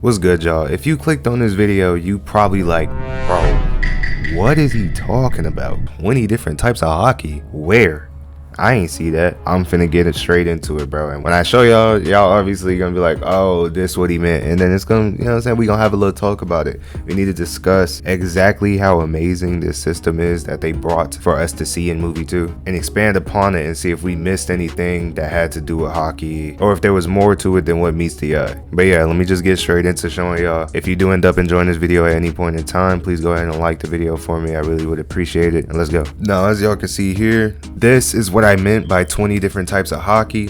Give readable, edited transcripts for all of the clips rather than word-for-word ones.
What's good, y'all? If you clicked on this video, you probably like, bro, what is he talking about? 20 different types of hockey? Where? I ain't see that. I'm finna get it straight into it, bro. And when I show y'all obviously gonna be like, oh, this what he meant. And then it's gonna, you know what I'm saying? We gonna have a little talk about it. We need to discuss exactly how amazing this system is that they brought for us to see in movie 2 and expand upon it and see if we missed anything that had to do with hockey or if there was more to it than what meets the eye. But yeah, let me just get straight into showing y'all. If you do end up enjoying this video at any point in time, please go ahead and like the video for me. I really would appreciate it. And let's go. Now, as y'all can see here, this is what I meant by 20 different types of hockey.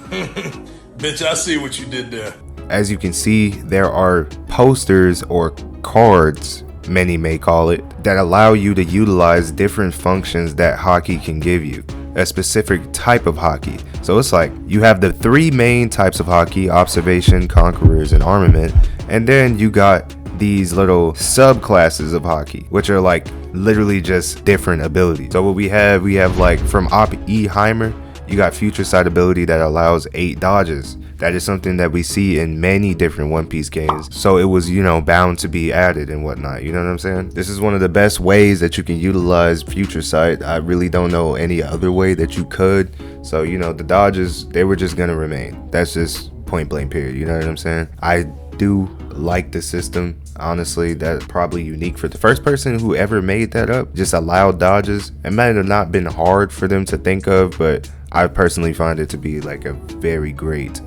Bitch, I see what you did there. As you can see, there are posters or cards, many may call it, that allow you to utilize different functions that hockey can give you, a specific type of hockey. So it's like you have the 3 main types of hockey: observation, conquerors, and armament, and then you got these little subclasses of hockey, which are like literally just different abilities. So what we have like from Op E Heimer, you got future sight ability that allows 8 dodges. That is something that we see in many different One Piece games. So it was, you know, bound to be added and whatnot. You know what I'm saying? This is one of the best ways that you can utilize future sight. I really don't know any other way that you could. So, you know, the dodges, they were just gonna remain. That's just point blank period. You know what I'm saying? I do like the system. Honestly, that's probably unique for the first person who ever made that up. Just allowed dodges. It might have not been hard for them to think of, but I personally find it to be like a very great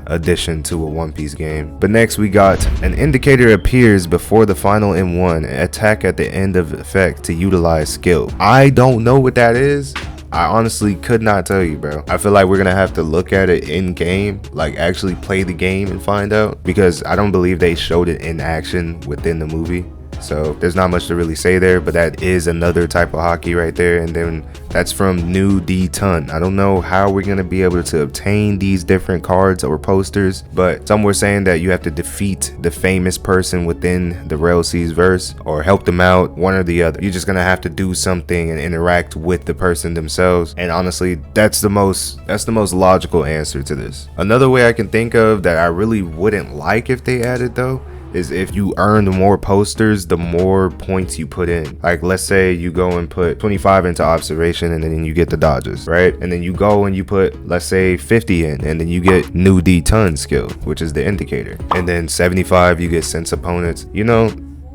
addition to a One Piece game. But next we got an indicator appears before the final M1, attack at the end of effect to utilize skill. I don't know what that is. I honestly could not tell you, bro. I feel like we're gonna have to look at it in game, like actually play the game and find out, because I don't believe they showed it in action within the movie. So there's not much to really say there, but that is another type of hockey right there. And then that's from New D Ton. I don't know how we're going to be able to obtain these different cards or posters, but some were saying that you have to defeat the famous person within the Rell verse or help them out, one or the other. You're just going to have to do something and interact with the person themselves. And honestly, that's the most logical answer to this. Another way I can think of that I really wouldn't like if they added though is if you earn more posters, the more points you put in. Like, let's say you go and put 25 into observation and then you get the dodges, right? And then you go and you put, let's say 50 in, and then you get New D Ton skill, which is the indicator. And then 75, you get sense opponents. You know,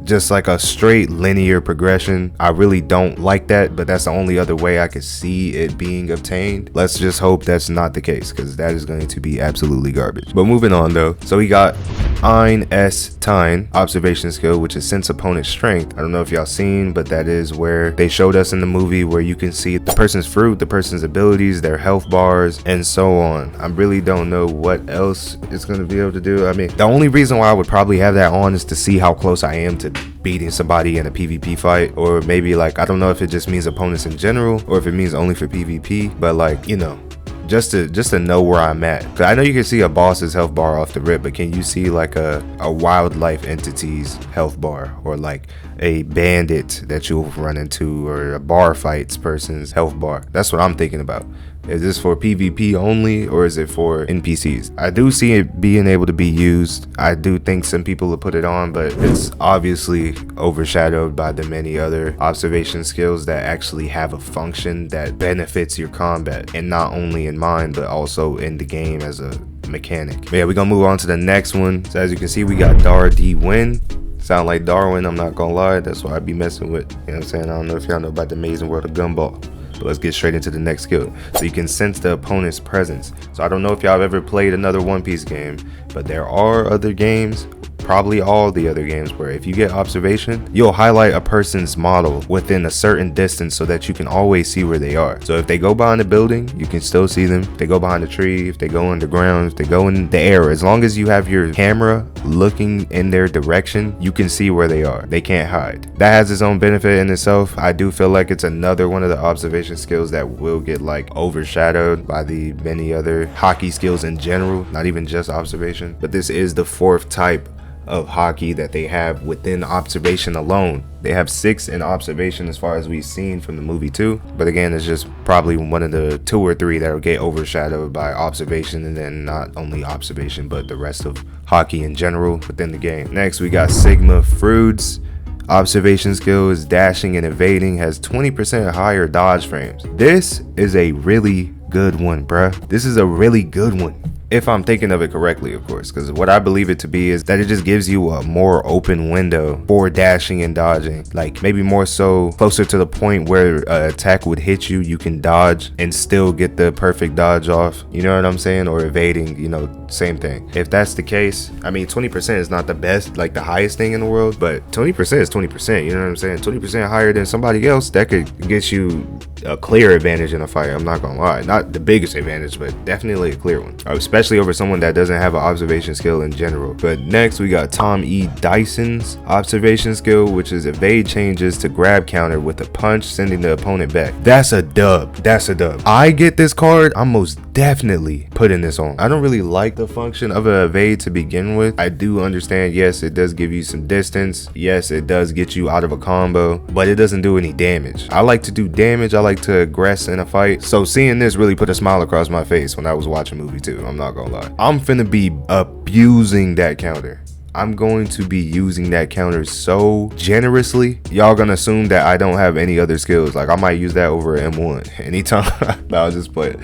just like a straight linear progression. I really don't like that, but that's the only other way I could see it being obtained. Let's just hope that's not the case, because that is going to be absolutely garbage. But moving on though, so we got Ein S Tine observation skill, which is sense opponent strength. I don't know if y'all seen, but that is where they showed us in the movie where you can see the person's fruit, the person's abilities, their health bars, and so on. I really don't know what else it's going to be able to do. I mean, the only reason why I would probably have that on is to see how close I am to beating somebody in a PvP fight, or maybe like, I don't know if it just means opponents in general or if it means only for PvP, but like, you know, just to know where I'm at. Cause I know you can see a boss's health bar off the rip, but can you see like a wildlife entity's health bar, or like a bandit that you'll run into, or a bar fights person's health bar? That's what I'm thinking about. Is this for PvP only, or is it for NPCs? I do see it being able to be used. I do think some people will put it on, but it's obviously overshadowed by the many other observation skills that actually have a function that benefits your combat, and not only in mind, but also in the game as a mechanic. But yeah, we're gonna move on to the next one. So as you can see, we got Dar D Win. Sound like Darwin, I'm not gonna lie. That's what I be messing with. You know what I'm saying? I don't know if y'all know about the amazing world of Gumball. But let's get straight into the next skill. So you can sense the opponent's presence. So I don't know if y'all have ever played another One Piece game, but there are other games, probably all the other games, where if you get observation, you'll highlight a person's model within a certain distance so that you can always see where they are. So if they go behind a building, you can still see them. If they go behind a tree, if they go underground, if they go in the air, as long as you have your camera looking in their direction, you can see where they are. They can't hide. That has its own benefit in itself. I do feel like it's another one of the observation skills that will get like overshadowed by the many other hockey skills in general, not even just observation. But this is the 4th type of Haki that they have within observation alone. They have 6 in observation as far as we've seen from the movie too. But again, it's just probably one of the 2 or 3 that will get overshadowed by observation, and then not only observation, but the rest of Haki in general within the game. Next, we got Sigma Fruits. Observation skills, dashing and evading, has 20% higher dodge frames. This is a really good one, bruh. This is a really good one. If I'm thinking of it correctly, of course, because what I believe it to be is that it just gives you a more open window for dashing and dodging. Like maybe more so closer to the point where an attack would hit you, you can dodge and still get the perfect dodge off. You know what I'm saying? Or evading, you know, same thing. If that's the case, I mean, 20% is not the best, like the highest thing in the world, but 20% is 20%. You know what I'm saying? 20% higher than somebody else, that could get you a clear advantage in a fight. I'm not gonna lie. Not the biggest advantage, but definitely a clear one. Especially over someone that doesn't have an observation skill in general. But next we got Tom E. Dyson's observation skill, which is evade changes to grab counter with a punch, sending the opponent back. That's a dub. That's a dub. I get this card, I'm most definitely putting this on. I don't really like the function of an evade to begin with. I do understand, yes, it does give you some distance. Yes, it does get you out of a combo, but it doesn't do any damage. I like to do damage. I like to aggress in a fight. So seeing this really put a smile across my face when I was watching movie 2. I'm not gonna lie. I'm finna be abusing that counter. I'm going to be using that counter so generously. Y'all gonna assume that I don't have any other skills. Like I might use that over M1 anytime. No, I'll just play it.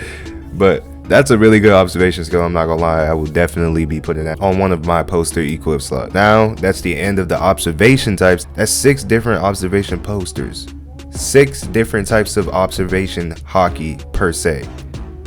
But that's a really good observation skill. I'm not gonna lie. I will definitely be putting that on one of my poster equip slots. Now, that's the end of the observation types. That's 6 different observation posters. 6 different types of observation Haki per se.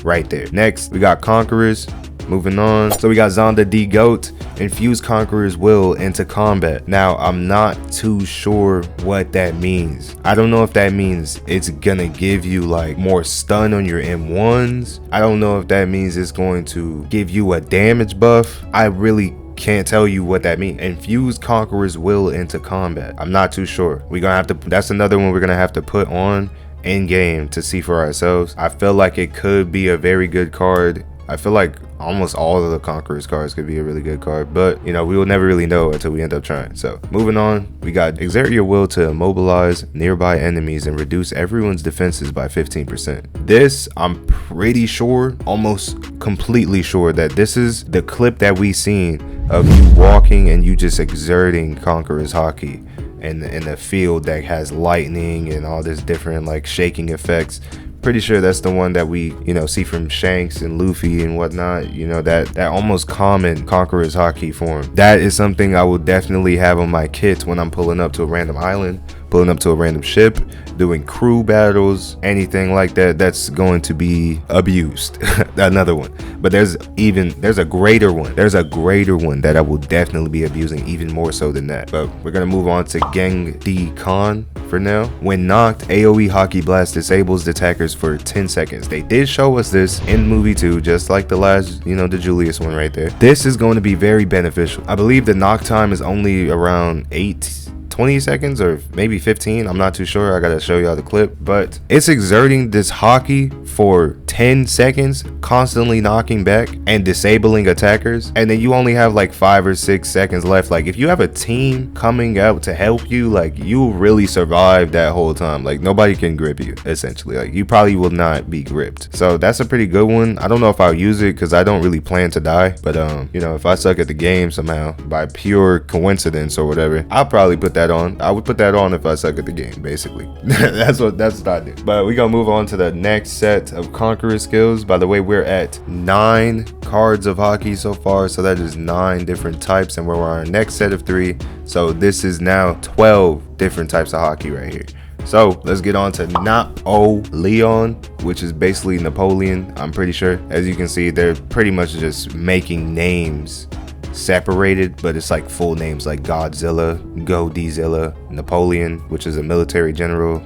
Right there. Next, we got Conquerors. Moving on. So we got Zonda D Goat. Infuse Conqueror's will into combat. Now, I'm not too sure what that means. I don't know if that means it's gonna give you like more stun on your M1s. I don't know if that means it's going to give you a damage buff. I really can't tell you what that means. Infuse Conqueror's will into combat. I'm not too sure. We're gonna have to, that's another one we're gonna have to put on in game to see for ourselves. I feel like it could be a very good card. I feel like almost all of the Conqueror's cards could be a really good card, but you know, we will never really know until we end up trying. So moving on, we got exert your will to immobilize nearby enemies and reduce everyone's defenses by 15%. This, I'm pretty sure, almost completely sure that this is the clip that we seen of you walking and you just exerting Conqueror's Haki in the field that has lightning and all this different like shaking effects. Pretty sure that's the one that we, you know, see from Shanks and Luffy and whatnot. You know, that almost common Conqueror's Haki form. That is something I will definitely have on my kit when I'm pulling up to a random island, pulling up to a random ship, doing crew battles, anything like that. That's going to be abused. Another one. But there's a greater one. There's a greater one that I will definitely be abusing even more so than that. But we're gonna move on to Geng D Khan for now. When knocked, AoE Haki Blast disables the attackers for 10 seconds. They did show us this in movie 2, just like the last, you know, the Julius one right there. This is going to be very beneficial. I believe the knock time is only around 20 seconds or maybe 15. I'm not too sure. I gotta show y'all the clip, but it's exerting this Haki for 10 seconds, constantly knocking back and disabling attackers, and then you only have like 5 or 6 seconds left. Like if you have a team coming out to help you, like you really survive that whole time. Like nobody can grip you essentially. Like you probably will not be gripped. So that's a pretty good one. I don't know if I'll use it because I don't really plan to die, but you know, if I suck at the game somehow by pure coincidence or whatever, I'll probably put that on. I would put that on if I suck at the game, basically. that's what I do. But we gonna move on to the next set of Conqueror skills. By the way, we're at 9 cards of Haki so far, so that is 9 different types, and we're on our next set of 3. So this is now 12 different types of Haki right here. So let's get on to Napoleon, which is basically Napoleon, I'm pretty sure. As you can see, they're pretty much just making names separated, but it's like full names like Godzilla, Godizilla, Napoleon, which is a military general,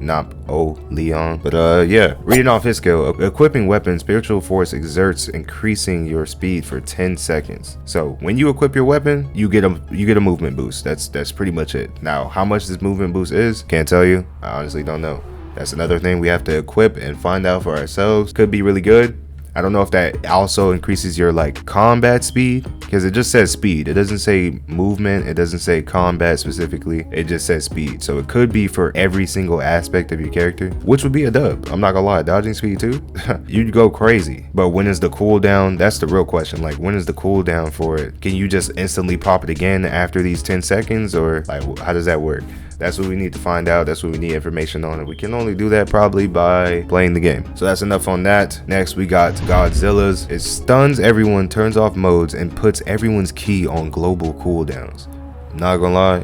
Napoleon. But yeah, reading off his skill, equipping weapon, spiritual force exerts increasing your speed for 10 seconds. So when you equip your weapon, you get a movement boost. That's pretty much it. Now, how much this movement boost is, can't tell you. I honestly don't know. That's another thing we have to equip and find out for ourselves. Could be really good. I don't know if that also increases your like combat speed, because it just says speed. It doesn't say movement. It doesn't say combat specifically. It just says speed. So it could be for every single aspect of your character, which would be a dub. I'm not gonna lie. Dodging speed too, you'd go crazy. But when is the cooldown? That's the real question. Like, when is the cooldown for it? Can you just instantly pop it again after these 10 seconds, or like how does that work? That's what we need to find out. That's what we need information on, and we can only do that probably by playing the game. So that's enough on that. Next we got Godzilla's. It stuns everyone, turns off modes, and puts everyone's ki on global cooldowns. Not gonna lie,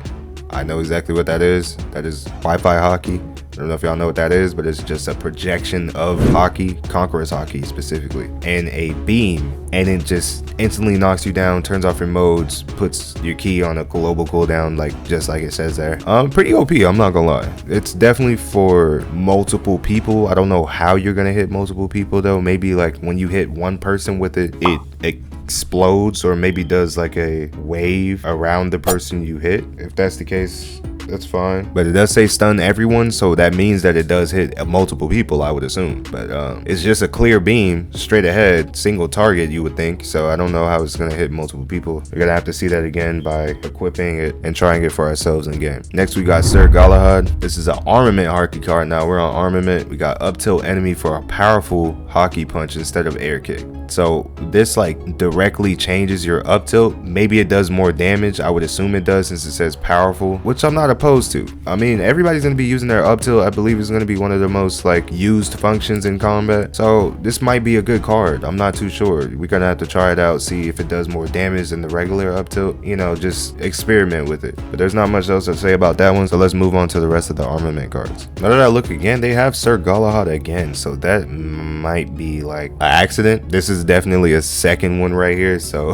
I know exactly what that is. That is Wi-Fi Haki. I don't know if y'all know what that is, but it's just a projection of Haki, Conqueror's Haki specifically, and a beam, and it just instantly knocks you down, turns off your modes, puts your ki on a global cooldown, like just like it says there. Pretty OP, I'm not gonna lie. It's definitely for multiple people. I don't know how you're gonna hit multiple people though. Maybe like when you hit one person with it, it explodes, or maybe does like a wave around the person you hit. If that's the case, that's fine. But it does say stun everyone, so that means that it does hit multiple people, I would assume. But it's just a clear beam straight ahead, single target, you would think. So I don't know how it's gonna hit multiple people. We're gonna have to see that again by equipping it and trying it for ourselves in game. Next we got Sir Galahad. This is an armament Haki card. Now we're on armament. We got up tilt enemy for a powerful Haki punch instead of air kick. So this like directly changes your up tilt. Maybe it does more damage. I would assume it does, since it says powerful, which I'm not opposed to. I mean, everybody's gonna be using their up tilt. I believe it's gonna be one of the most like used functions in combat. So this might be a good card. I'm not too sure. We're gonna have to try it out, see if it does more damage than the regular up tilt. You know, just experiment with it. But there's not much else to say about that one. So let's move on to the rest of the armament cards. Now that I look again, they have Sir Galahad again. So that might be like an accident. This is definitely a second one right here. So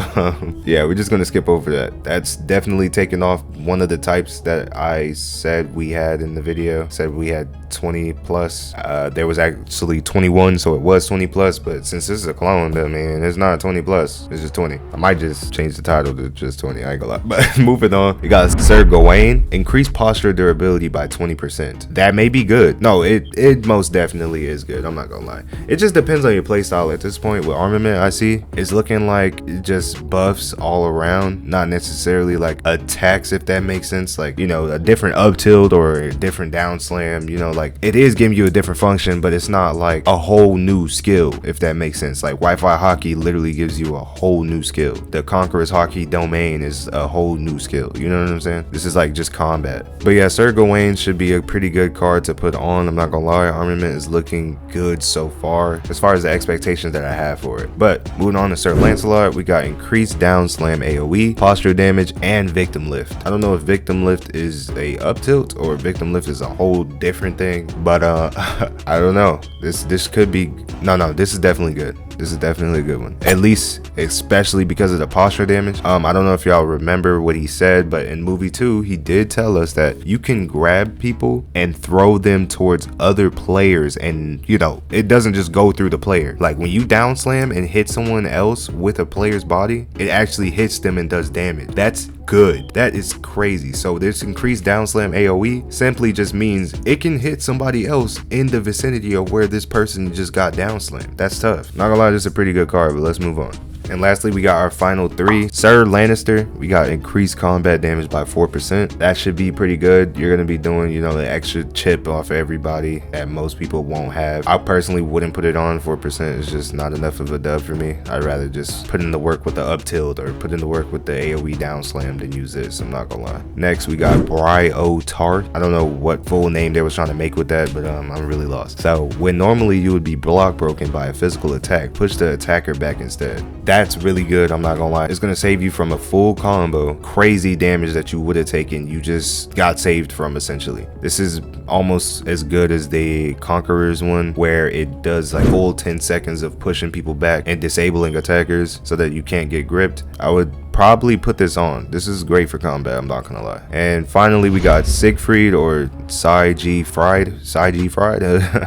yeah, we're just gonna skip over that. That's definitely taken off one of the types that I said we had in the video. Said we had 20 plus. There was actually 21, so it was 20 plus, but since this is a clone, I mean, it's not 20 plus, it's just 20. I might just change the title to just 20, I ain't gonna lie. But moving on, we got Sir Gawain. Increase posture durability by 20%. That may be good. No, it most definitely is good, I'm not gonna lie. It just depends on your playstyle at this point. With armament, I see it's looking like it just buffs all around, not necessarily like attacks, if that makes sense. Like, you know, a different up tilt or a different down slam, you know, like it is giving you a different function, but it's not like a whole new skill, if that makes sense. Like Wi-Fi Haki literally gives you a whole new skill. The Conqueror's Haki domain is a whole new skill, you know what I'm saying? This is like just combat. But yeah, Sir Gawain should be a pretty good card to put on. I'm not gonna lie, armament is looking good so far as the expectations that I have for it. But moving on to Sir Lancelot, we got increased down slam AoE, posture damage, and victim lift. I don't know if victim lift is a up tilt or victim lift is a whole different thing, but I don't know. This could be no, this is definitely good. This is definitely a good one, at least especially because of the posture damage. I don't know if y'all remember what he said, but in movie 2 he did tell us that you can grab people and throw them towards other players, and you know, it doesn't just go through the player. Like when you down slam and hit someone else with a player's body, it actually hits them and does damage. That's good. That is crazy. So this increased down slam AoE simply just means it can hit somebody else in the vicinity of where this person just got down slammed. That's tough. Not gonna lie, this is a pretty good card, but let's move on. And lastly, we got our final three. Sir Lannister, we got increased combat damage by 4%. That should be pretty good. You're gonna be doing, you know, the extra chip off everybody that most people won't have. I personally wouldn't put it on. 4% is just not enough of a dub for me. I'd rather just put in the work with the up tilt or put in the work with the AoE down slam than use this. I'm not gonna lie. Next, we got Bryo Tart. I don't know what full name they was trying to make with that, but I'm really lost. So when normally you would be block broken by a physical attack, push the attacker back instead. That's really good, I'm not gonna lie. It's gonna save you from a full combo, crazy damage that you would have taken, you just got saved from essentially. This is almost as good as the Conqueror's one, where it does like full 10 seconds of pushing people back and disabling attackers so that you can't get gripped. I would probably put this on. This is great for combat, I'm not gonna lie. And finally, we got Siegfried or Siegfried.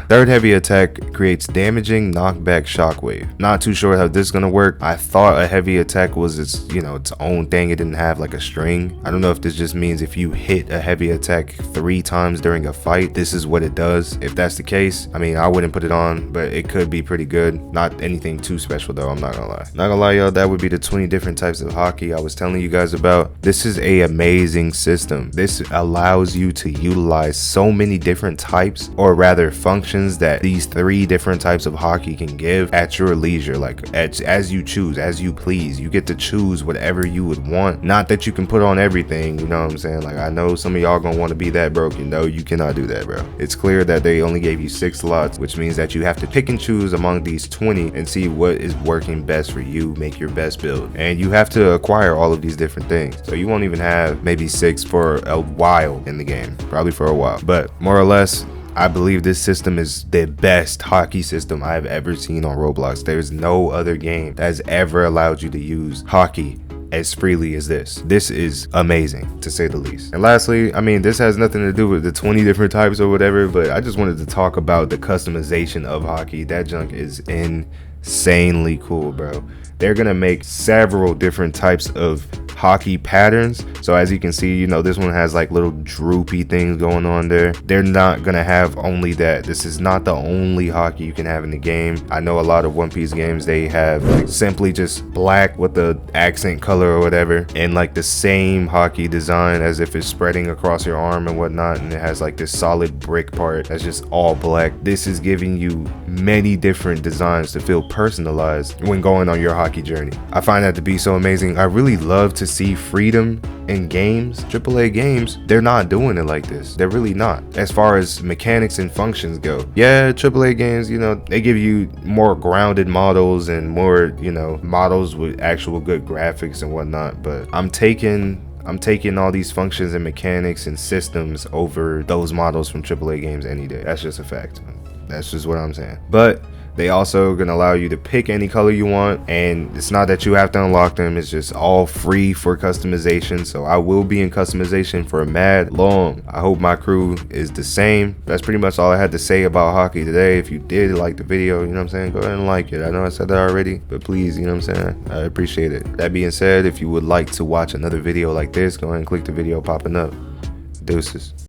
Third heavy attack creates damaging knockback shockwave. Not too sure how this is gonna work. I thought a heavy attack was its, its own thing. It didn't have like a string. I don't know if this just means if you hit a heavy attack 3 times during a fight, this is what it does. If that's the case, I mean, I wouldn't put it on, but it could be pretty good. Not anything too special though, I'm not gonna lie. Not gonna lie, y'all, that would be the 20 different types of Haki I was telling you guys about. This is a amazing system. This allows you to utilize so many different types, or rather functions, that these 3 different types of Haki can give at your leisure, like as you choose, as you please. You get to choose whatever you would want. Not that you can put on everything, you know what I'm saying? Like, I know some of y'all gonna want to be that broken. No, you cannot do that, bro. It's clear that they only gave you 6 slots, which means that you have to pick and choose among these 20 and see what is working best for you, make your best build. And you have to acquire all of these different things. So you won't even have maybe 6 for a while in the game, probably for a while. But more or less, I believe this system is the best Haki system I've ever seen on Roblox. There's no other game that has ever allowed you to use Haki as freely as this. This is amazing, to say the least. And lastly, I mean, this has nothing to do with the 20 different types or whatever, but I just wanted to talk about the customization of Haki. That junk is insanely cool, bro. They're gonna make several different types of Haki patterns. So as you can see, this one has like little droopy things going on there. They're not gonna have only that. This is not the only Haki you can have in the game. I know a lot of One Piece games, they have like simply just black with the accent color or whatever, and like the same Haki design as if it's spreading across your arm and whatnot, and it has like this solid brick part that's just all black. This is giving you many different designs to feel personalized when going on your Haki journey. I find that to be so amazing. I really love to see freedom in games. AAA games, they're not doing it like this. They're really not. As far as mechanics and functions go, yeah, AAA games, they give you more grounded models and more, models with actual good graphics and whatnot. But I'm taking all these functions and mechanics and systems over those models from AAA games any day. That's just a fact. That's just what I'm saying. But they also gonna allow you to pick any color you want, and it's not that you have to unlock them. It's just all free for customization. So I will be in customization for mad long. I hope my crew is the same. That's pretty much all I had to say about Haki today. If you did like the video, you know what I'm saying, go ahead and like it. I know I said that already, but please, you know what I'm saying, I appreciate it. That being said, if you would like to watch another video like this, go ahead and click the video popping up. Deuces.